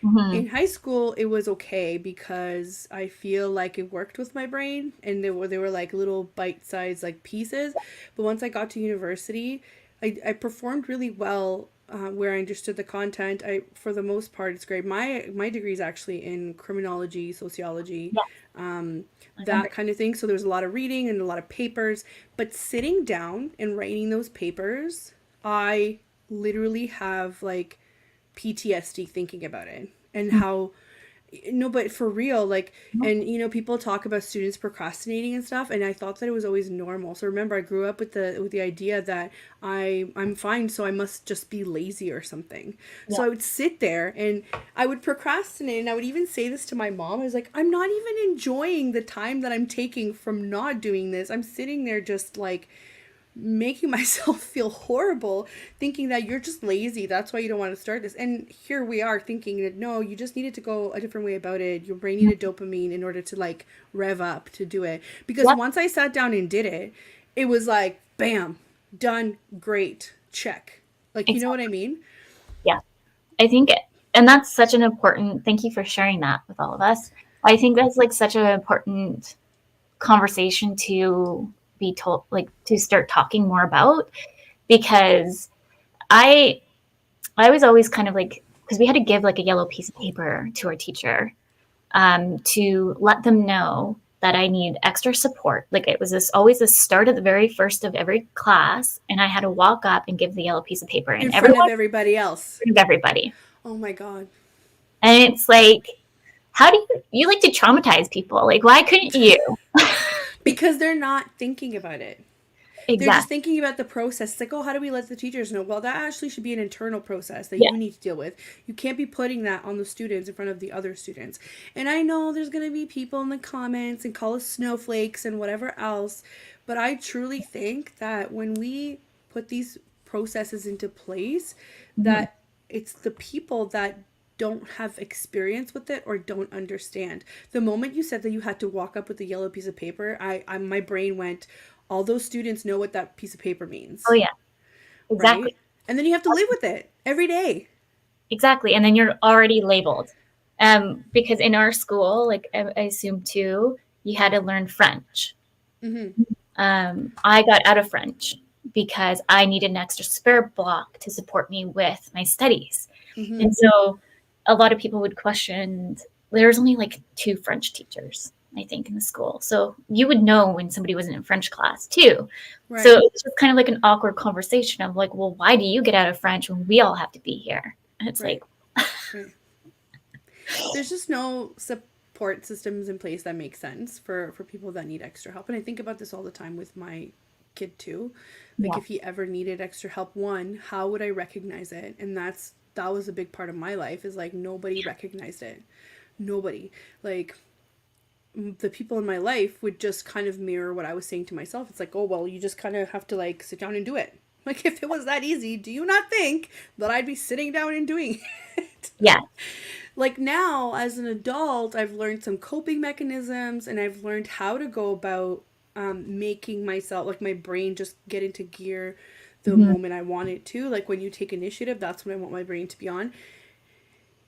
Mhm. In high school it was okay because I feel like it worked with my brain and they were like little bite-sized like pieces. But once I got to university, I performed really well where I understood the content. I for the most part it's great. My degree is actually in criminology, sociology, Yeah, I remember. that kind of thing. So there's a lot of reading and a lot of papers. But sitting down and writing those papers, I literally have like PTSD thinking about it and how no, but for real, like, and people talk about students procrastinating and stuff, and I thought that it was always normal. So remember, I grew up with the idea that I'm fine, so I must just be lazy or something. Yeah. So I would sit there and I would procrastinate, and I would even say this to my mom. I was like, I'm not even enjoying the time that I'm taking from not doing this. I'm sitting there just like making myself feel horrible thinking that you're just lazy, that's why you don't want to start this. And here we are thinking that no, you just needed to go a different way about it. Your brain needed dopamine in order to like rev up to do it, because Yep. once I sat down and did it, it was like bam, done, great, check. Like, you know what I Exactly. mean? Yeah. I think, and that's such an important, thank you for sharing that with all of us. I think that's such an important conversation to be told, to start talking more about, because I, I was always kind of because we had to give a yellow piece of paper to our teacher to let them know that I need extra support. It was always the start of the very first of every class, and I had to walk up and give the yellow piece of paper, In and front of everyone everybody else. in front of everybody. Oh my God. And it's how do you like to traumatize people? Why couldn't you? Because they're not thinking about it. They're just Exactly. thinking about the process. It's like, oh, how do we let the teachers know? Well, that actually should be an internal process that Yeah. you need to deal with. You can't be putting that on the students in front of the other students. And I know there's going to be people in the comments and call us snowflakes and whatever else, but I truly think that when we put these processes into place, Mhm. that it's the people that don't have experience with it or don't understand. The moment you said that you had to walk up with a yellow piece of paper, my brain went, all those students know what that piece of paper Oh means, yeah, exactly. right? And then you have to live with it every day. Exactly. And then you're already labeled. Because in our school, like I assume too, you had to learn French. Mm-hmm. I got out of French because I needed an extra spare block to support me with my studies. Mm-hmm. And so a lot of people would question, there's only like 2 French teachers, I think, in the school. So you would know when somebody wasn't in French class too. So Right. it was just kind of like an awkward conversation of like, well, why do you get out of French when we all have to be here? And it's like, Right. Right. There's just no support systems in place that make sense for people that need extra help. And I think about this all the time with my kid too. Like yeah, if he ever needed extra help, one, how would I recognize it? And that was a big part of my life, is like nobody recognized it. Nobody. Like the people in my life would just kind of mirror what I was saying to myself. It's like, oh, well, you just kind of have to like sit down and do it. Like, if it was that easy, do you not think that I'd be sitting down and doing it? yeah, Like, now, as an adult, I've learned some coping mechanisms and I've learned how to go about making myself, like, my brain just get into gear the hmm, moment I want it to. Like, when you take initiative, that's when I want my brain to be on.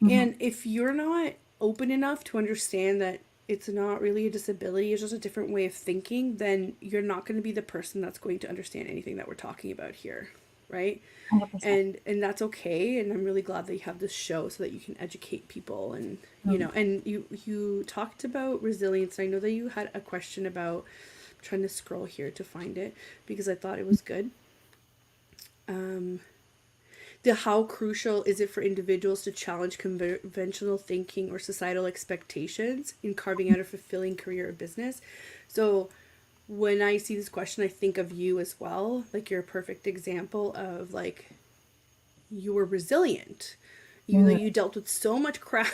hmm, And if you're not open enough to understand that it's not really a disability, it's just a different way of thinking, then you're not going to be the person that's going to understand anything that we're talking about here, right? 100%. And that's okay, and I'm really glad that you have this show so that you can educate people. And Mm. and you talked about resilience. I know that you had a question about, I'm trying to scroll here to find it because I thought it was good. um the how crucial is it for individuals to challenge conventional thinking or societal expectations in carving out a fulfilling career or business? So when I see this question, I think of you as well. Like, you're a perfect example of, like, you were resilient. Even though Mm. you dealt with so much crap,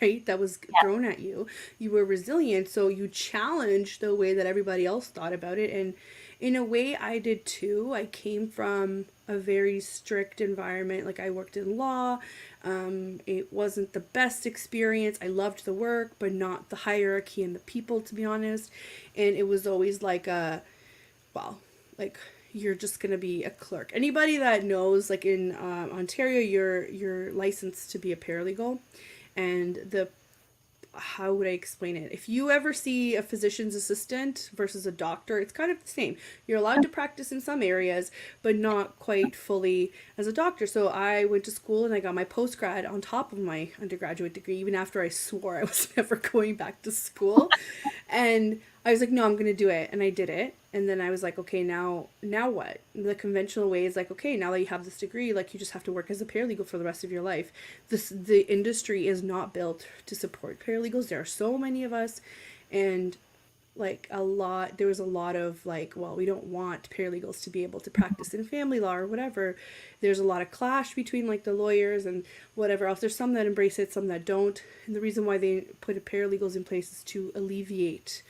right, that was Yeah. thrown at you, you were resilient. So you challenged the way that everybody else thought about it. And in a way, I did too. I came from a very strict environment. Like, I worked in law. It wasn't the best experience. I loved the work, but not the hierarchy and the people, to be honest. And it was always like well, like, you're just gonna be a clerk. Anybody that knows, like, in Ontario, you're licensed to be a paralegal, and the how would I explain it? If you ever see a physician's assistant versus a doctor, it's kind of the same. You're allowed to practice in some areas, but not quite fully as a doctor. So I went to school and I got my postgrad on top of my undergraduate degree, even after I swore I was never going back to school. And I was like, no, I'm going to do it. And I did it. And then I was like, okay, now what? The conventional way is like, okay, now that you have this degree, like, you just have to work as a paralegal for the rest of your life. The industry is not built to support paralegals. There are so many of us, and like, there was a lot of like, well, we don't want paralegals to be able to practice in family law or whatever. There's a lot of clash between, like, the lawyers and whatever else. There's some that embrace it, some that don't. And the reason why they put paralegals in place is to alleviate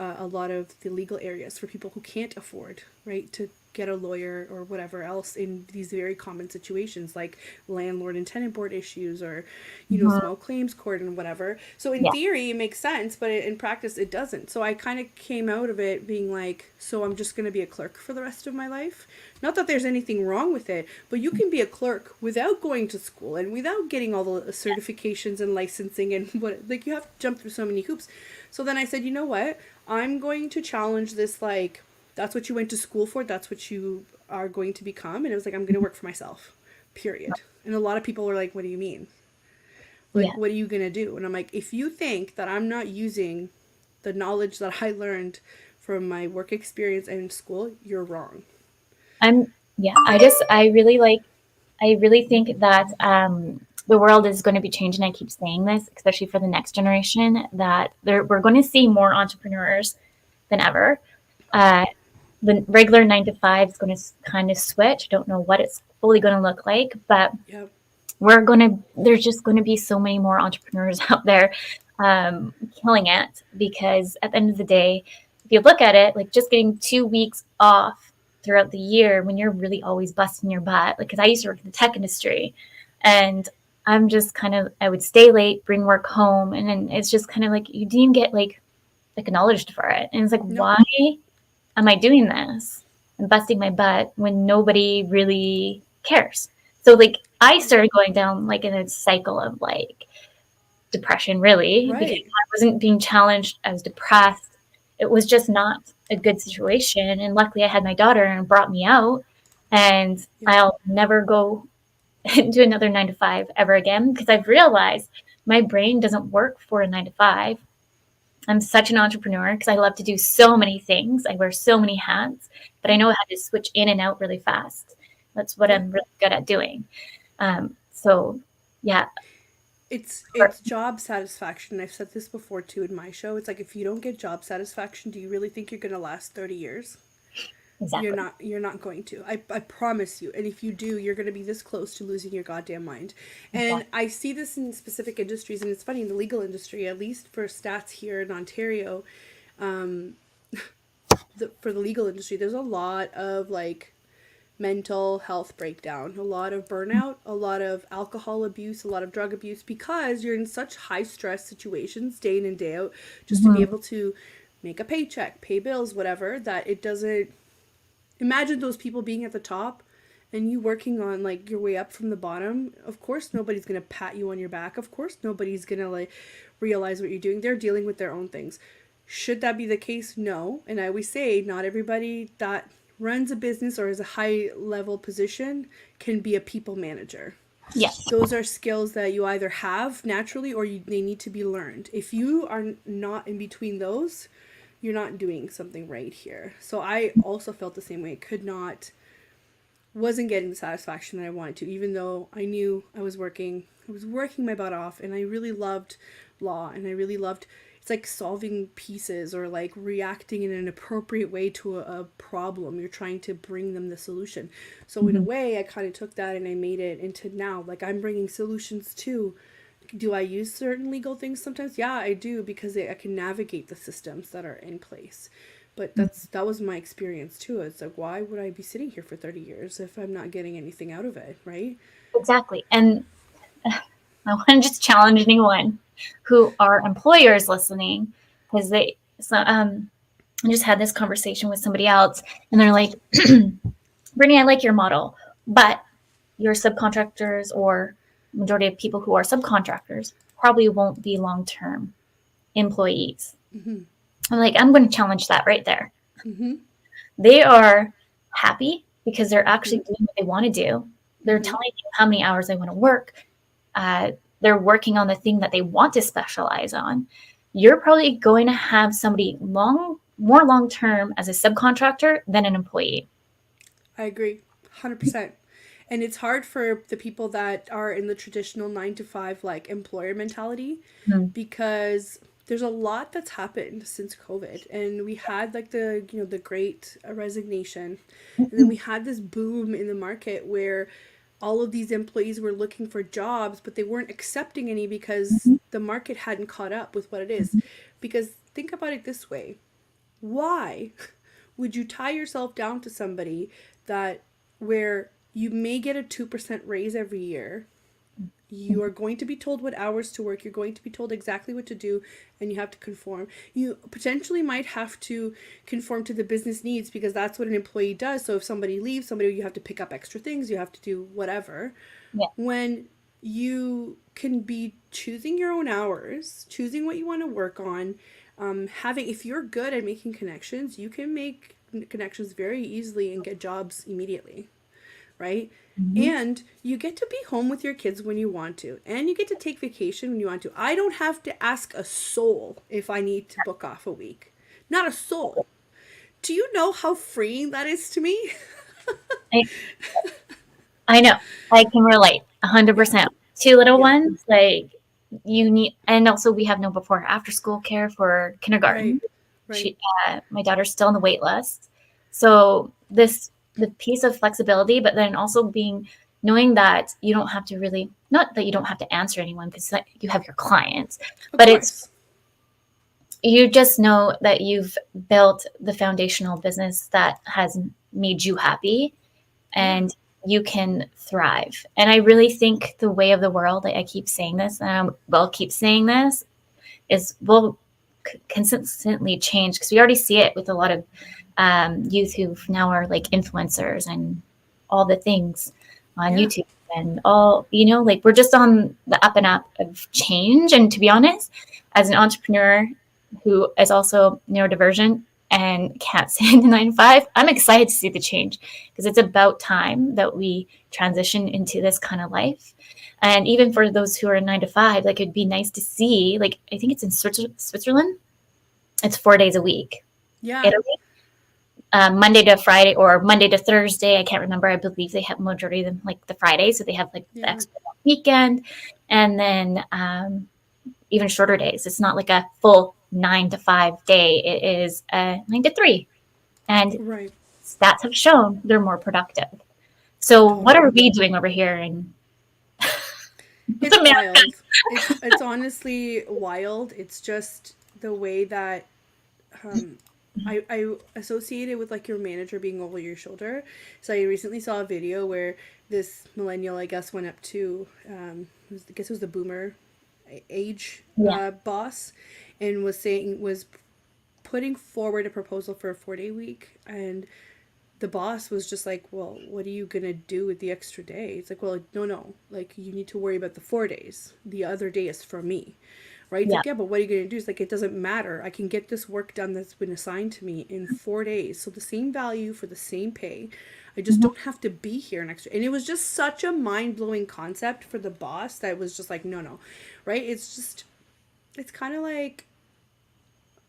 a lot of the legal areas for people who can't afford, right, to get a lawyer or whatever else in these very common situations, like landlord and tenant board issues, or Mhm. small claims court and whatever. So in Yeah. theory it makes sense, but in practice it doesn't. So I kind of came out of it being like, so I'm just going to be a clerk for the rest of my life. Not that there's anything wrong with it, but you can be a clerk without going to school and without getting all the certifications and licensing and what, like, you have to jump through so many hoops. So then I said, you know what, I'm going to challenge this, like, that's what you went to school for, that's what you are going to become. And it was like, I'm going to work for myself, period. And a lot of people were like, what do you mean? Yeah. Like, what are you going to do? And I'm like, if you think that I'm not using the knowledge that I learned from my work experience and school, you're wrong. Yeah, I really think that the world is going to be changing. I keep saying this, especially for the next generation, that we're going to see more entrepreneurs than ever. Uh, the regular 9 to 5 is going to kind of switch. I don't know what it's fully going to look like, but Yep. there's just going to be so many more entrepreneurs out there killing it, because at the end of the day, if you look at it, like just getting 2 weeks off throughout the year when you're really always busting your butt, like, because I used to work in the tech industry, and I'm just kind of, I would stay late, bring work home, and then it's just kind of like you didn't get like acknowledged for it. And it's like, Nope. why am I doing this and busting my butt when nobody really cares? So like I started going down like in a cycle of like depression, really, because Right. I wasn't being challenged. I was depressed. It was just not a good situation. And luckily I had my daughter and brought me out. And Yep. I'll never go into another 9 to 5 ever again, because I've realized my brain doesn't work for a 9 to 5. I'm such an entrepreneur because I love to do so many things. I wear so many hats, but I know how to switch in and out really fast. That's what Yeah. I'm really good at doing. So yeah, It's job satisfaction. I've said this before too in my show. It's like, if you don't get job satisfaction, do you really think you're going to last 30 years? exactly. You're not going to. I promise you. And if you do, you're going to be this close to losing your goddamn mind. And I see this in specific industries, and it's funny, in the legal industry, at least for stats here in Ontario, um, for the legal industry, there's a lot of like mental health breakdown, a lot of burnout, a lot of alcohol abuse, a lot of drug abuse, because you're in such high stress situations day in and day out, just to be Mhm. able to make a paycheck, pay bills, whatever, that it doesn't. Imagine those people being at the top and you working on like your way up from the bottom. Of course nobody's going to pat you on your back. Of course nobody's going to like realize what you're doing. They're dealing with their own things. Should that be the case? No. And I always say, not everybody that runs a business or is a high level position can be a people manager. Yes. Those are skills that you either have naturally or they need to be learned. If you are not in between those, you're not doing something right here. So I also felt the same way. Wasn't getting the satisfaction that I wanted to, even though I knew I was working my butt off, and I really loved law, and I really loved, it's like solving pieces or like reacting in an appropriate way to a problem. You're trying to bring them the solution. So in a Mhm. way, I kind of took that and I made it into now, like, I'm bringing solutions too. Do I use certain legal things sometimes? Yeah, I do, because I can navigate the systems that are in place. But that was my experience too. It's like, why would I be sitting here for 30 years if I'm not getting anything out of it, right? Exactly. And I want to just challenge anyone who are employers listening, because I just had this conversation with somebody else, and they're like, Brittney, I like your model, but your subcontractors, or majority of people who are subcontractors, probably won't be long-term employees. Mm-hmm. I'm like, I'm going to challenge that right there. Mm-hmm. They are happy because they're Mm-hmm. actually doing what they want to do. They're Mm-hmm. telling you how many hours they want to work. They're working on the thing that they want to specialize on. You're probably going to have somebody more long term as a subcontractor than an employee. I agree, 100%. And it's hard for the people that are in the traditional 9 to 5 like employer mentality, Mm-hmm. because there's a lot that's happened since COVID, and we had like the great resignation, and then we had this boom in the market where all of these employees were looking for jobs, but they weren't accepting any because the market hadn't caught up with what it is. Because think about it this way: why would you tie yourself down to somebody that, where you may get a 2% raise every year, you are going to be told what hours to work, you're going to be told exactly what to do, and you have to conform. You potentially might have to conform to the business needs, because that's what an employee does. So if somebody leaves, you have to pick up extra things, you have to do whatever. Yeah. When you can be choosing your own hours, choosing what you want to work on, having, if you're good at making connections, you can make connections very easily and get jobs immediately, right? Mm-hmm. And you get to be home with your kids when you want to, and you get to take vacation when you want to. I don't have to ask a soul if I need to book off a week. Not a soul. Do you know how freeing that is to me? I, I know. I can relate Yeah, 100%. Two little yeah, ones, like you need, and also we have no before after school care for right, kindergarten. right. My daughter's still on the wait list. So the piece of flexibility, but then also knowing that you don't have to really, not that you don't have to answer anyone because you have your clients, Of but it's, course. you just know that you've built the foundational business that has made you happy and you can thrive. And I really think the way of the world, I keep saying this and I will keep saying this, is will consistently change, because we already see it with a lot of youth who now are like influencers and all the things on YouTube and all, like we're just on the up and up of change. And to be honest, as an entrepreneur who is also neurodivergent and can't stand the 9 to 5, I'm excited to see the change, because it's about time that we transition into this kind of life. And even for those who are 9 to 5, like it'd be nice to see, like I think it's in Switzerland, it's 4 days a week. Yeah. Italy, Monday to Friday or Monday to Thursday. I can't remember. I believe they have majority of them like the Friday, so they have like the extra weekend, and then even shorter days. It's not like a full 9 to 5 day. It is a 9 to 3, and stats have shown they're more productive. So what are we doing over here in It's wild. It's honestly wild. It's just the way that I associate it with like your manager being over your shoulder. So I recently saw a video where this millennial, I guess, went up to I guess it was the boomer age boss, and was putting forward a proposal for a 4-day week, and the boss was just like, well, what are you gonna do with the extra day? It's like, well, no, like you need to worry about the 4 days. The other day is for me, right? It's like, yeah, but what are you gonna do? It's like, it doesn't matter. I can get this work done that's been assigned to me in 4 days. So the same value for the same pay. I just don't have to be here an extra. And it was just such a mind-blowing concept for the boss that was just like, no, right? It's kind of like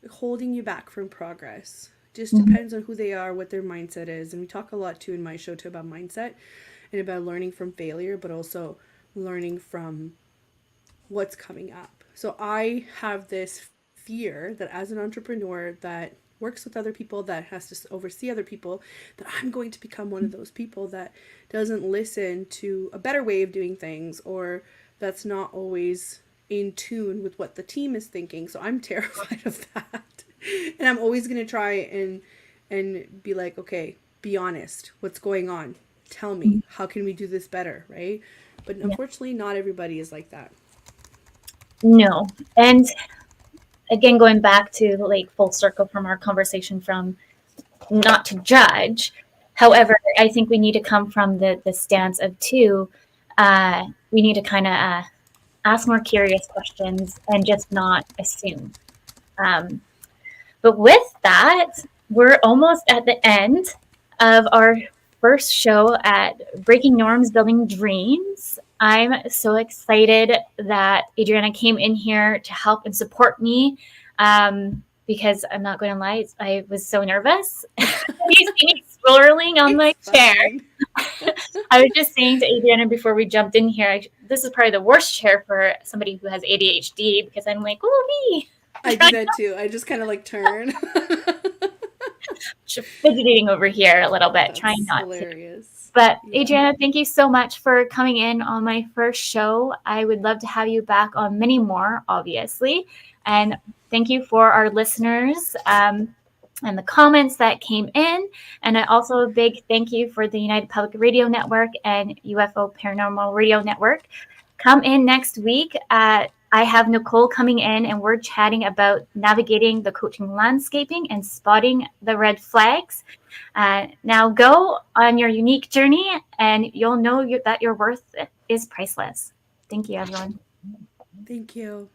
holding you back from progress. Just depends on who they are, what their mindset is. And we talk a lot too in my show too about mindset and about learning from failure, but also learning from what's coming up. So I have this fear that as an entrepreneur that works with other people, that has to oversee other people, that I'm going to become one of those people that doesn't listen to a better way of doing things, or that's not always in tune with what the team is thinking. So I'm terrified of that. And I'm always going to try and be like, okay, be honest. What's going on? Tell me. How can we do this better, right? But unfortunately, not everybody is like that. No. And again, going back to like full circle from our conversation from not to judge. However, I think we need to come from the stance of we need to kind of ask more curious questions and just not assume. But with that, we're almost at the end of our first show at Breaking Norms, Building Dreams. I'm so excited that Adriana came in here to help and support me, because I'm not going to lie, I was so nervous. You see me swirling on my chair. I was just saying to Adriana before we jumped in here, this is probably the worst chair for somebody who has ADHD, because I'm like, oh, me. I do that too. I just kind of like turn. Fidgeting over here a little bit, That's trying not hilarious. to. But Adriana, thank you so much for coming in on my first show. I would love to have you back on many more, obviously. And thank you for our listeners and the comments that came in. And also a big thank you for the United Public Radio Network and UFO Paranormal Radio Network. Come in next week. I have Nicole coming in, and we're chatting about navigating the coaching landscaping and spotting the red flags. Now go on your unique journey, and you'll know that your worth is priceless. Thank you, everyone. Thank you.